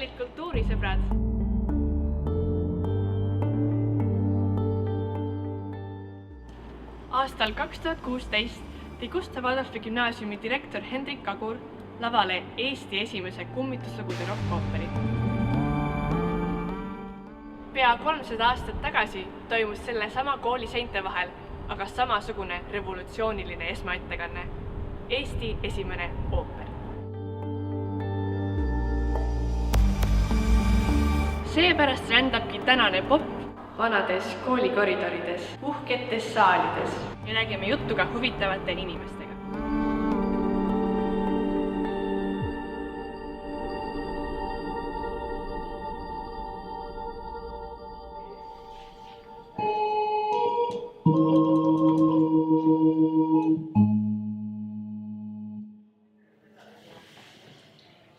Kallid kultuurisõbrad! Aastal 2016 tõi Gustav Adolfi gümnaasiumi direktor Hendrik Kagur lavale Eesti esimese kummituslugude rokkooperi. Pea 300 aastat tagasi toimus selle sama kooli seinte vahel, aga samasugune revolutsiooniline esmaettekanne. Eesti esimene ooper. Seepärast rändabki tänane popp vanades koolikoridorides, uhketes saalides ja nägime juttu ka huvitavate inimestega.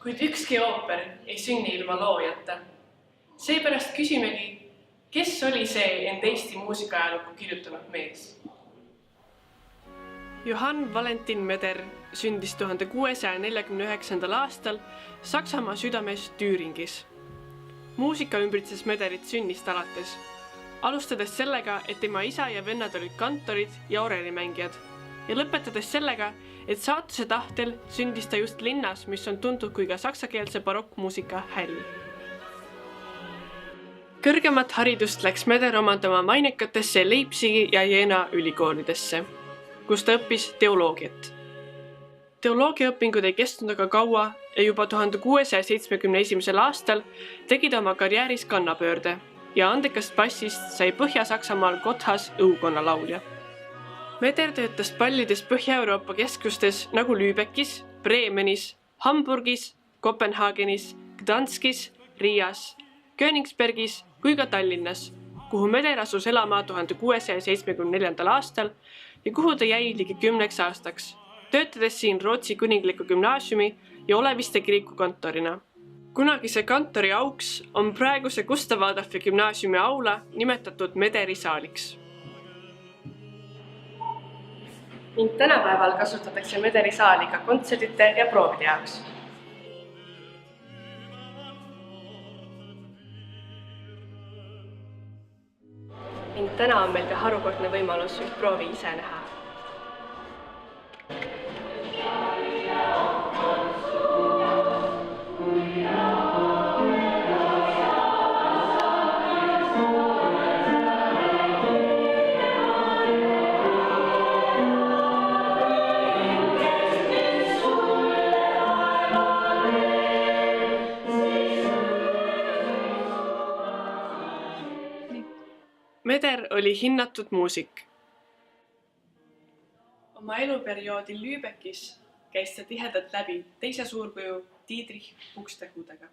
Kuid ükski ooper ei sünni ilma loojata. Seepärast küsimegi, kes oli see end Eesti muusikaajalukku kirjutanud mees? Johann Valentin Meder sündis 1649. aastal Saksamaa südames Thüringis. Muusika ümbritses Mederit sünnist alates, alustades sellega, et tema isa ja vennad olid kantorid ja orelimängijad ja lõpetades sellega, et saatuse tahtel sündis ta just linnas, mis on tuntud kui ka saksakeelse barokkmuusika häll. Kõrgemat haridust läks Meder omandama mainekatesse Leipzigi ja Jena ülikoolidesse, kus ta õppis teoloogiat. Teoloogiaõpingud ei kestnud aga kaua ja juba 1671. aastal tegi ta oma karjääris kannapöörde ja andekast bassist sai Põhja-Saksamaal Gotthas õukonna laulja. Meder töötas pallides Põhja-Euroopa keskustes nagu Lübeckis, Bremenis, Hamburgis, Kopenhaagenis, Gdanskis, Riias, Königsbergis kui ka Tallinnas, kuhu Meder asus elama 1674. aastal ja kuhu ta jäi ligi 10 aastaks, töötades siin Rootsi kuningliku gümnaasiumi ja Oleviste kiriku kantorina. Kunagise kantori auks on praeguse Gustav Adolfi gümnaasiumi aula nimetatud Mederi saaliks. Ning tänapäeval kasutatakse Mederi saali ka kontsertide ja proovide jaoks. Ning täna on meil ka harukordne võimalus üht proovi ise näha. Meder oli hinnatud muusik. Oma eluperioodil Lübeckis käis ta tihedalt läbi teise suurkuju Dietrich Buxtehudega,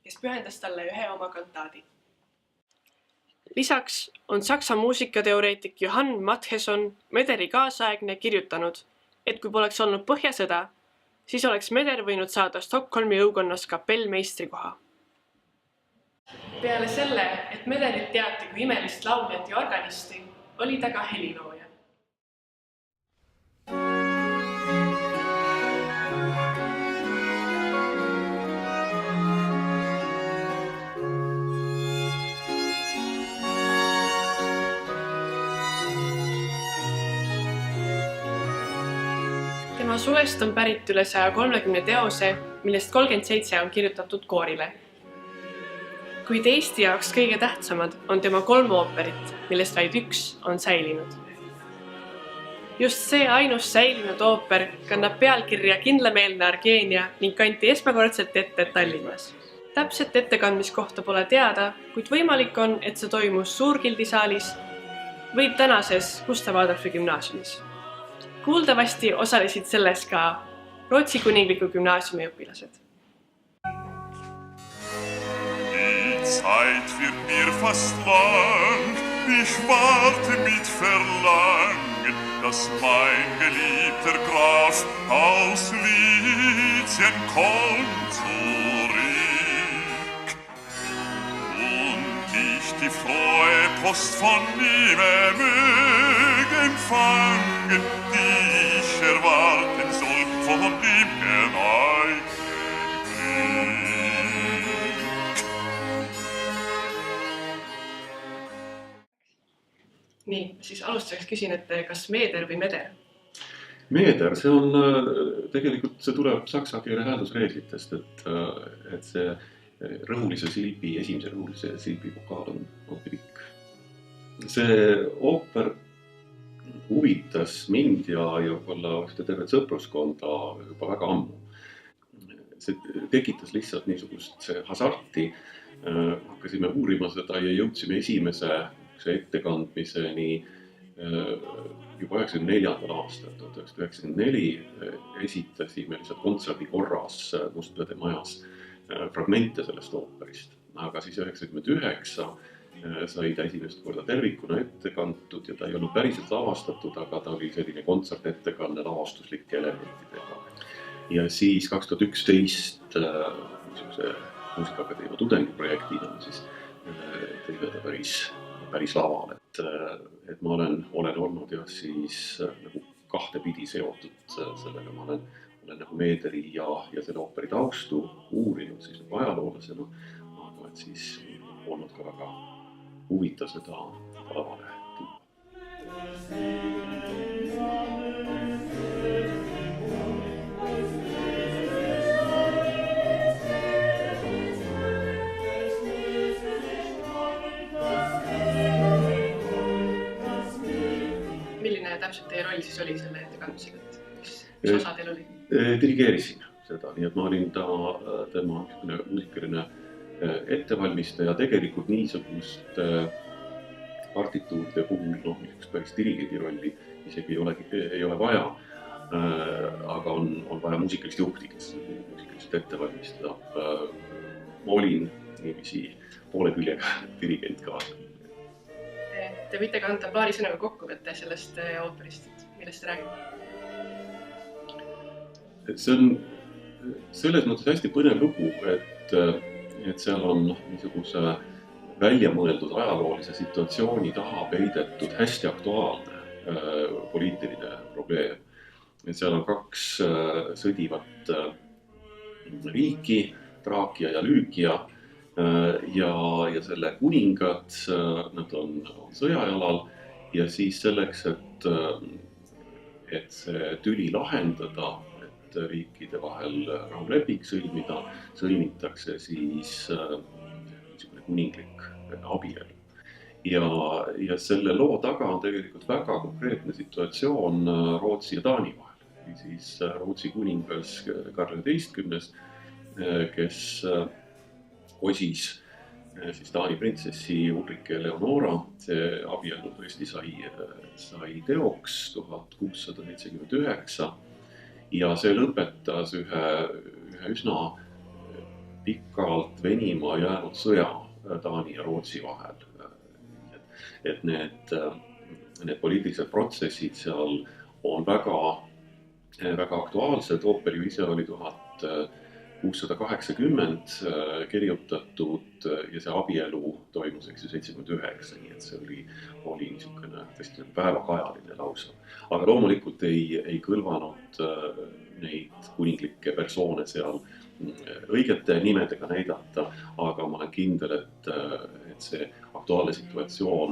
kes pühendas talle ühe oma kantaadi. Lisaks on saksa muusikateoreetik Johann Mattheson Mederi kaasaegne kirjutanud, et kui poleks olnud Põhjasõda, siis oleks Meder võinud saada Stockholmi õukonnas kapellmeistrikoha. Peale selle, et Mederit teati kui imelist lauljat ja organisti, oli ta ka helilooja. Tema suvest on pärit üle 130 teose, millest 37 on kirjutatud koorile. Kuid Eesti jaoks kõige tähtsamad on tema 3 ooperit, millest vaid 1 on säilinud. Just see ainus säilinud ooper kannab pealkirja Kindlameelne Argeenia ning kanti esmakordselt ette Tallinnas. Täpset ettekandmiskohta pole teada, kuid võimalik on, et see toimus Suurgildisaalis või tänases Gustav Adolfi gümnaasiumis. Kuuldavasti osalesid selles ka Rootsi kuningliku gümnaasiumi õpilased. Zeit wird mir fast lang, ich warte mit Verlangen, dass mein geliebter Graf aus Lizien kommt zurück und ich die frohe Post von ihm möge empfangen, die ich erwarten soll von dem geneigten Glück. siis alustuseks küsin, et kas meeder või meder? Meeder, see on tegelikult, see tuleb saksa keele hääldusreeglitest, et see esimese rõhulise silbi vokaal on pikk. See ooper huvitas mind ja võib-olla ühte tervet sõpruskonda juba väga ammu. See tekitas lihtsalt niisugust hasarti, hakkasime uurima seda ja jõudsime esimese ettekandmiseni juba 1994. aastal, 1994 esitasime lihtsalt kontserdi korras Mustpeade majas fragmente sellest ooperist, aga siis 1999 sai ta esimest korda tervikuna ette kantud ja ta ei olnud päriselt lavastatud, aga ta oli selline kontsertettekanne lavastuslike elementidega. Ja siis 2011 Muusikaakadeemia tudengiprojektina siis teeme ta päris laval, et ma olen olnud jah siis nagu kahtepidi seotud sellega, ma olen nagu Meederi ja selle ooperi taustu uurinud siis nagu ajaloolasena, aga et siis olnud ka väga huvitav seda lavale tuua. Milline täpselt teie roll siis oli selle ettekandmisega, mis osa teil oli? Dirigeerisin seda, nii et ma olin tema muusikaline ettevalmistaja, tegelikult niisugust partituuride puhul, niisugust päris dirigendi rolli isegi ei ole vaja, aga on vaja muusikalist juhti, kes muusikalist ette valmistab. Ma olin niiviisi poole küljega dirigent ka. Te võite ka anda paari sõnaga kokkuvõtte sellest ooperist, millest te räägite? See on selles mõttes hästi põnev lugu, et seal on niisuguse väljamõeldud ajaloolise situatsiooni taha peidetud hästi aktuaalne poliitiline probleem. Et seal on kaks sõdivat riiki, Traakia ja Lüükia, ja selle kuningad, nad on sõjajalal ja siis selleks, et see tüli lahendada, et riikide vahel rahuleping sõlmida, sõlmitakse siis niisugune kuninglik abielu. Ja selle loo taga on tegelikult väga konkreetne situatsioon Rootsi ja Taani vahel. Siis Rootsi kuningas Karl XI, kes osis siis Taani printsessi Ulrike Eleonora, see abielu tõesti sai teoks 1679 ja see lõpetas ühe üsna pikalt venima jäänud sõja Taani ja Rootsi vahel. Et need poliitilised protsessid seal on väga aktuaalsed, ooperi ise oli 1680 kirjutatud ja see abielu toimus 79, nii et see oli niisugune tõesti päevakajaline lausa. Aga loomulikult ei kõlvanud neid kuninglikke persoone seal õigete nimedega näidata, aga ma olen kindel, et see aktuaalne situatsioon,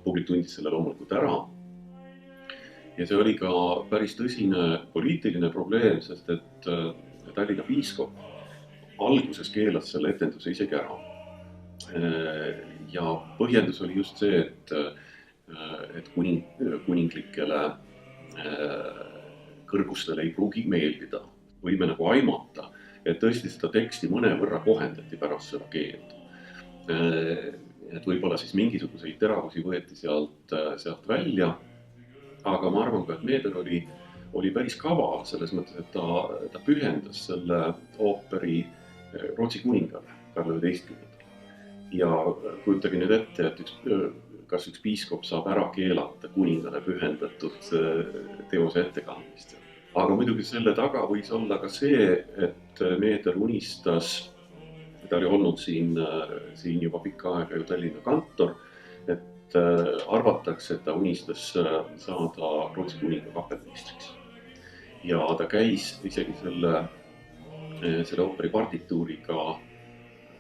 publik tundis selle loomulikult ära. Ja see oli ka päris tõsine poliitiline probleem, sest et Tallinna piiskop alguses keelas selle etenduse isegi ära. Ja põhjendus oli just see, et kuninglikele kõrgustele ei pruugi meeldida. Võime nagu aimata, et tõesti seda teksti mõnevõrra kohendati pärast seda keeldu. Et võib-olla siis mingisuguseid teravusi võeti sealt välja, aga ma arvan ka, et Meeder oli päris kaval selles mõttes, et ta pühendas selle ooperi Rootsi kuningale, Karl XI. Ja kujutage nüüd ette, et kas üks piiskop saab ära keelata kuningale pühendatud teose ettekandmist. Aga muidugi selle taga võis olla ka see, et Meeder unistas, ta oli olnud siin juba pikka aega ju Tallinna kantor, et arvatakse, et ta unistas saada Rootsi kuninga kapelmeistriks. Ja ta käis isegi selle ooperi partituuriga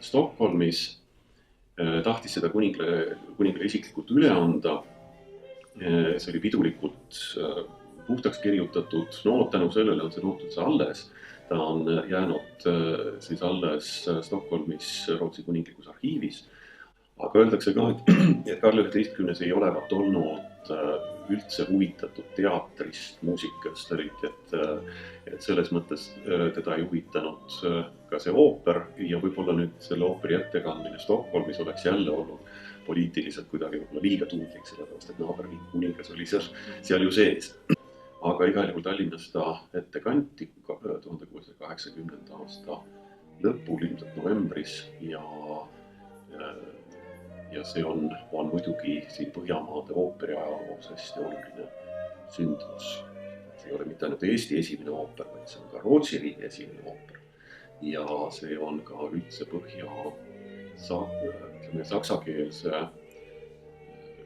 Stockholmis, tahtis seda kuningale isiklikult üle anda see oli pidulikult puhtaks kirjutatud, no tänu sellele on see nootudse alles. Ta on jäänud siis alles Stockholmis Rootsi kuninglikus arhiivis. Aga öeldakse ka, et Karl XI ei olevat olnud üldse huvitatud teatrist, muusikast, eriti, et selles mõttes teda ei huvitanud ka see ooper ja võib-olla nüüd selle ooperi ettekandmine Stockholmis oleks jälle olnud poliitiliselt kuidagi võib-olla liiga tuudlik, sellepärast et naaberriik kuningas oli seal ju sees. Aga igal juhul Tallinnas ta ette kanti 1680. aasta lõpul, ilmselt novembris ja see on muidugi siin Põhjamaade ooperi ajaloos hästi oluline sündmus. See ei ole mitte ainult Eesti esimene ooper, vaid see on ka Rootsi riigi esimene ooper. Ja see on ka üldse saksakeelse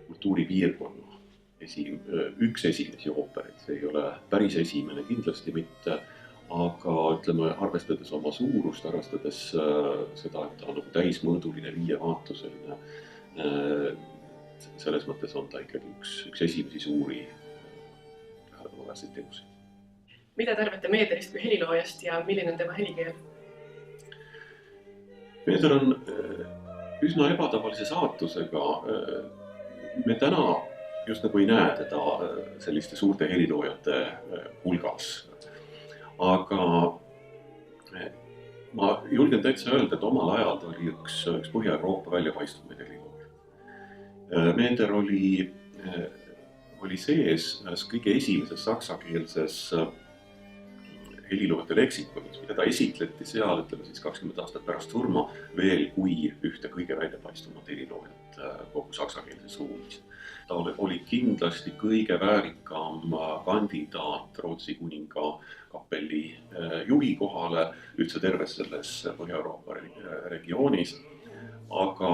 kultuuripiirkonna üks esimesi oopereid. See ei ole päris esimene, kindlasti mitte, aga ütleme, arvestades oma suurust, arvestades seda, et ta on nagu täismõõduline, viievaaatuseline, selles mõttes on ta ikkagi üks esimesi suuri tähelepanuväärseid teoseid. Mida te arvate Meederist kui heliloojast ja milline on tema helikeel? Meeder on üsna ebatavalise saatusega. Me täna just nagu ei näe teda selliste suurte heliloojate hulgas. Aga ma julgen täitsa öelda, et omal ajal ta oli üks Põhja-Euroopa väljapaistuvaid helilooja. Meeder oli sees ühes kõige esimeses saksakeelses heliloojate leksikonis, mida ta esitleti seal, ütleme siis 20 aastat pärast surma, veel kui ühte kõige väljapaistuvat heliloojat kogu saksakeelses ruumis. Ta oli kindlasti kõige väärikam kandidaat Rootsi kuninga kapelli juhi kohale üldse terves selles Põhja-Euroopa regioonis, aga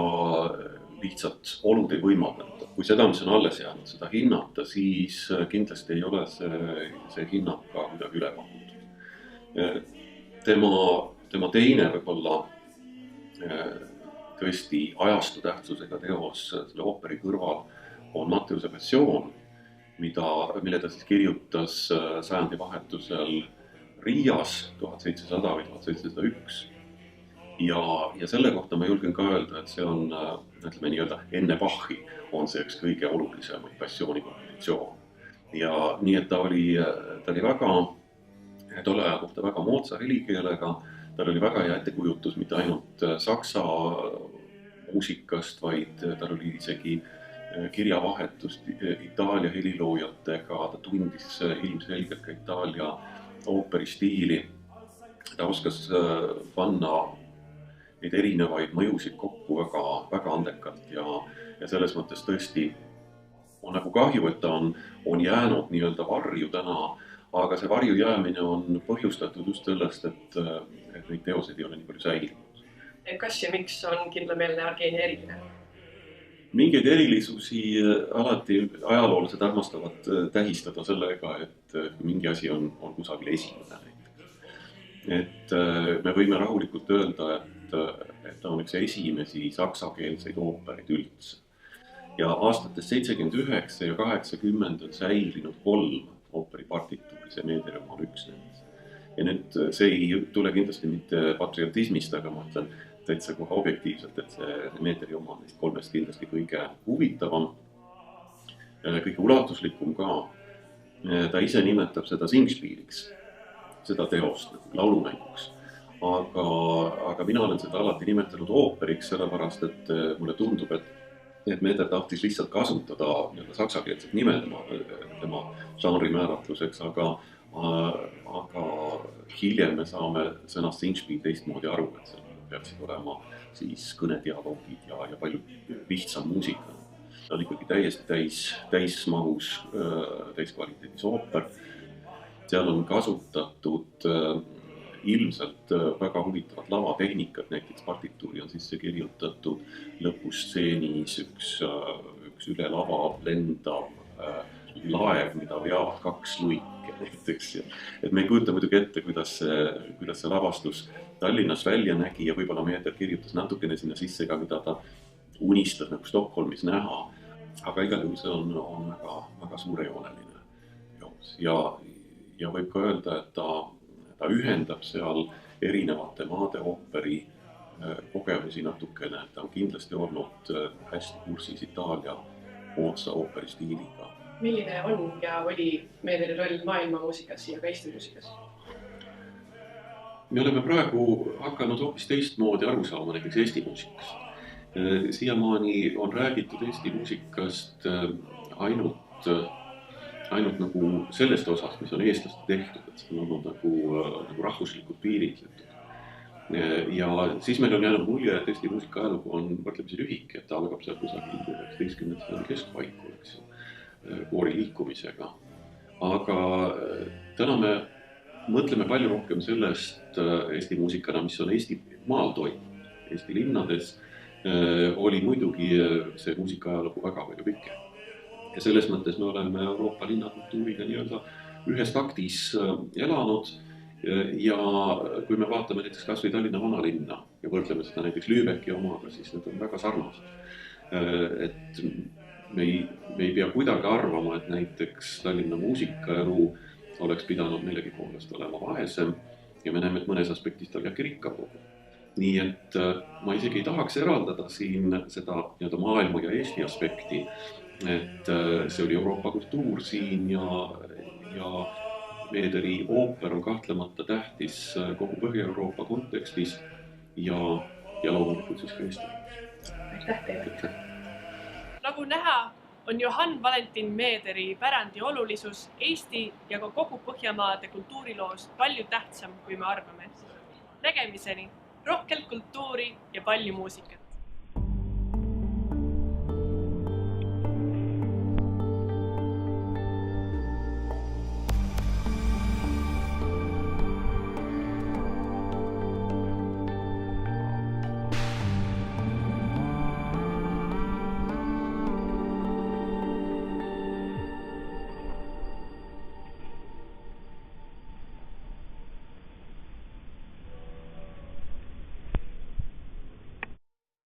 lihtsalt olud ei võimaldanud. Kui seda, mis on alles jäänud, seda hinnata, siis kindlasti ei ole see hinnang ka kuidagi üle pakutud. Tema teine võib-olla tõesti ajastu tähtsusega teos selle ooperi kõrval on Matteuse passioon, mille ta siis kirjutas sajandivahetusel Riias 1700 või 1701. Ja selle kohta ma julgen ka öelda, et see on, ütleme nii-öelda, enne Bachi on see üks kõige olulisemaid passiooni kompositsioon. Ja nii, et ta oli väga, tolle aja kohta väga moodsa helikeelega, tal oli väga hea ettekujutus mitte ainult saksa muusikast, vaid tal oli isegi kirjavahetust Itaalia heliloojatega, ta tundis ilmselgelt ka Itaalia ooperistiili, ta oskas panna neid erinevaid mõjusid kokku väga andekalt ja selles mõttes tõesti on nagu kahju, et ta on jäänud nii-öelda varju täna, aga see varju jäämine on põhjustatud just sellest, et neid teoseid ei ole nii palju säilinud. Kas ja miks on kindlameelne Argeenia eriline? Mingeid erilisusi alati ajaloolased armastavad tähistada sellega, et mingi asi on kusagil esimene. Et me võime rahulikult öelda, et ta on üks esimesi saksakeelseid ooperid üldse. Ja aastates 79 ja 80 on säilinud 3 ooperipartituuri, see Meederi oma on üks nendest. Ja nüüd see ei tule kindlasti mitte patriotismist, aga ma ütlen täitsa kohe objektiivselt, et see Meederi oma on neist 3 kindlasti kõige huvitavam, kõige ulatuslikum ka. Ta ise nimetab seda Singspieliks, seda teost laulumänguks. Aga mina olen seda alati nimetanud ooperiks, sellepärast, et mulle tundub, et Meeder tahtis lihtsalt kasutada saksakeelset nime tema žanri määratluseks, aga hiljem me saame sõnast Singspiel teistmoodi aru, et seal peaksid olema siis kõnedialoogid ja palju lihtsam muusika. Ta on ikkagi täiesti täismahus, täiskvaliteedis ooper. Seal on kasutatud ilmselt väga huvitavat lavatehnikat, näiteks partituuri on sisse kirjutatud lõpustseenis üks üle lava lendav laev, mida veavad 2 luike näiteks. Et me ei kujuta muidugi ette, kuidas see lavastus Tallinnas välja nägi ja võib-olla Meeder kirjutas natukene sinna sisse ka, mida ta unistas nagu Stockholmis näha. aga igal juhul see on väga suurejooneline joos ja võib ka öelda, et ta ühendab seal erinevate maade ooperi kogemusi natukene, ta on kindlasti olnud hästi kursis Itaalia moodsa ooperi stiiliga. Milline on ja oli Meederi roll maailma muusikas ja ka Eesti muusikas? Me oleme praegu hakanud hoopis teistmoodi aru saama näiteks Eesti muusikast. Siiamaani on räägitud Eesti muusikast ainult nagu sellest osast, mis on eestlaste tehtud, et see on olnud nagu rahvuslikult piiritletud. Ja siis meil on jäänud mulje, et Eesti muusika ajalugu on võrdlemisi lühike, et ta algab seal kusagil 19. sajandi keskpaiku, eks ju, koori liikumisega. Aga täna me mõtleme palju rohkem sellest Eesti muusikana, mis on Eesti maal toimunud. Eesti linnades oli muidugi see muusika ajalugu väga palju pikem. Ja selles mõttes me oleme Euroopa linnakultuuriga nii-öelda ühes taktis elanud. Ja kui me vaatame näiteks kas või Tallinna vanalinna ja võrdleme seda näiteks Lübecki omaga, siis need on väga sarnased. Et me ei pea kuidagi arvama, et näiteks Tallinna muusikaelu oleks pidanud millegi poolest olema vaesem ja me näeme, et mõnes aspektis tal jääbki rikkam kogu. Nii et ma isegi ei tahaks eraldada siin seda nii-öelda maailma ja Eesti aspekti, et see oli Euroopa kultuur siin ja Meederi ooper on kahtlemata tähtis kogu Põhja-Euroopa kontekstis ja loomulikult siis ka Eesti. Aitäh teile! Nagu näha, on Johann Valentin Meederi pärandi olulisus Eesti ja ka kogu Põhjamaade kultuuriloos palju tähtsam, kui me arvame. Nägemiseni, rohkelt kultuuri ja palju muusikat!